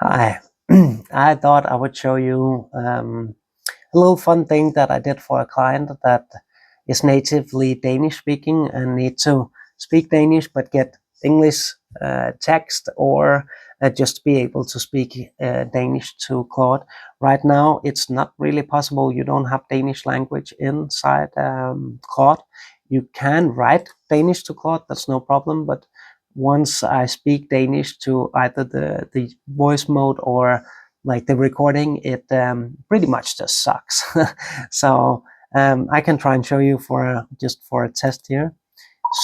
Hi, I thought I would show you a little fun thing that I did for a client that is natively Danish speaking and need to speak Danish but get English text or just be able to speak Danish to Claude. Right now, it's not really possible. You don't have Danish language inside Claude. You can write Danish to Claude, that's no problem, but once I speak Danish to either the voice mode or like the recording, it pretty much just sucks. So I can try and show you just for a test here.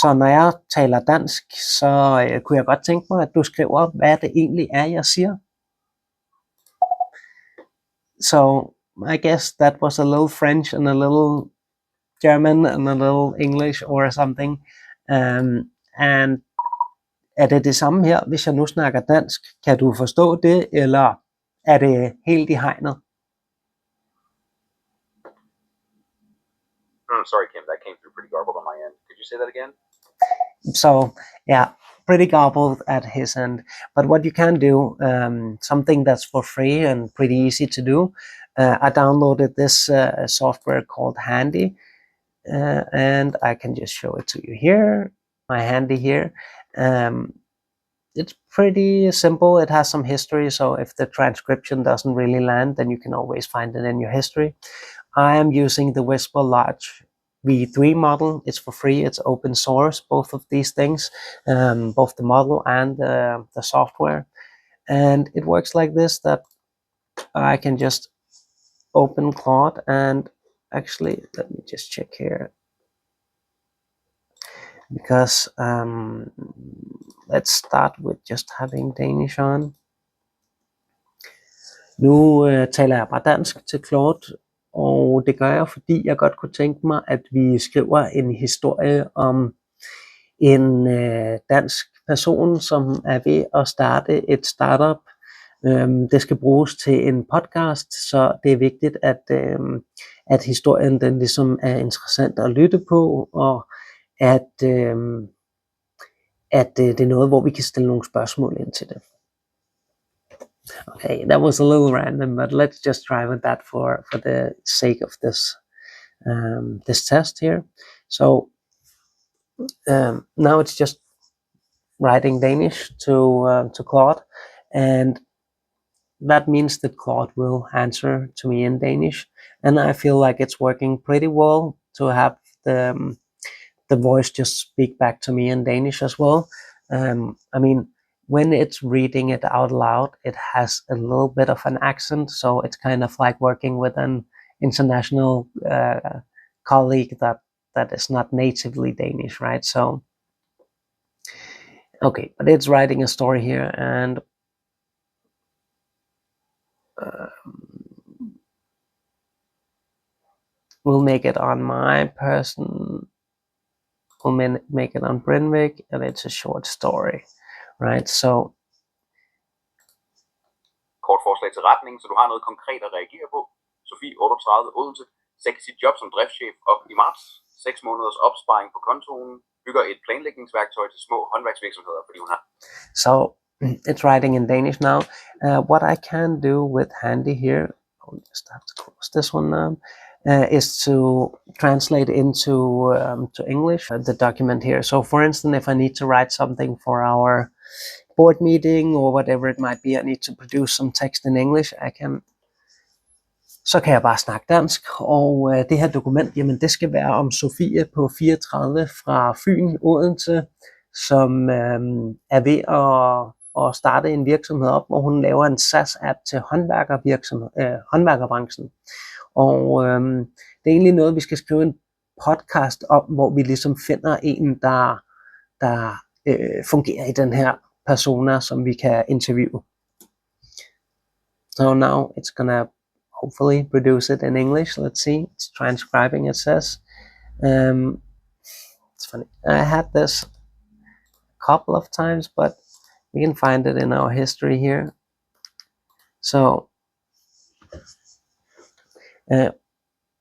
Så når jeg taler dansk, så kunne jeg godt tænke mig, at du skriver, hvad det egentlig er, jeg siger. So I guess that was a little French and a little German and a little English or something. And er det det samme her, hvis jeg nu snakker dansk? Kan du forstå det, eller er det helt i hegnet? Sorry, Kim, that came through pretty garbled on my end. Could you say that again? So, yeah, pretty garbled at his end. But what you can do, something that's for free and pretty easy to do, I downloaded this software called Handy, and I can just show it to you here, my Handy here. It's pretty simple. It has some history, so if the transcription doesn't really land, then you can always find it in your history. I am using the Whisper Large V3 model. It's for free. It's open source, both of these things, both the model and the software. And it works like this, that I can just open Claude and actually, let me just check here. Because let's start with just having Danish on. Nu taler jeg bare dansk til Claude, og det gør jeg, fordi jeg godt kunne tænke mig, at vi skriver en historie om en dansk person, som er ved at starte et startup. Det skal bruges til en podcast, så det er vigtigt, at historien den ligesom er interessant at lytte på, og at det er noget, hvor vi kan stille nogle spørgsmål ind til det. Okay, that was a little random, but let's just try with that for the sake of this test here. So now it's just writing Danish to Claude, and that means that Claude will answer to me in Danish, and I feel like it's working pretty well to have the voice just speak back to me in Danish as well. I mean, when it's reading it out loud, it has a little bit of an accent, so it's kind of like working with an international colleague that is not natively Danish, right? So, okay, but it's writing a story here, and we'll make it on my person. We'll make it on Brinvik, and it's a short story, right? So, Kort forslag til retning, så du har noget konkret at reagere på. Sofie, 38, Odense, sætter sit job som driftschef op i marts. 6 måneders opsparing på kontoen. Bygger et planlægningsværktøj til små håndværksvirksomheder, fordi hun har. So it's writing in Danish now. What I can do with Handy here, I'll just have to close this one now, is to translate into to English the document here. So for instance, if I need to write something for our board meeting or whatever it might be, I need to produce some text in English, så kan jeg bare snakke dansk, og det her dokument, jamen det skal være om Sofie på 34 fra Fyn, Odense, som er ved at starte en virksomhed op, hvor hun laver en SaaS-app til håndværkerbranchen. Og det er egentlig noget, vi skal skrive en podcast om, hvor vi ligesom finder en, der fungerer i den her persona, som vi kan interviewe. So now it's gonna hopefully produce it in English. Let's see, it's transcribing, it says. It's funny, I had this a couple of times, but we can find it in our history here. So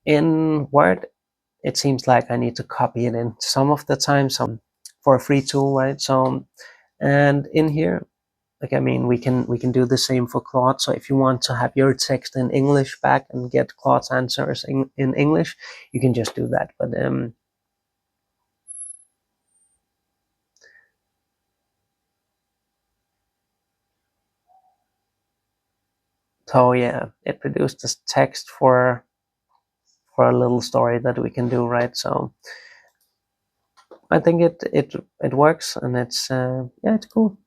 in Word, it seems like I need to copy it in some of the time, some for a free tool, right? So, and in here, I mean, we can do the same for Claude. So if you want to have your text in English back and get Claude's answers in English, you can just do that. But so yeah, it produced this text for a little story that we can do, right? So I think it works, and it's yeah, it's cool.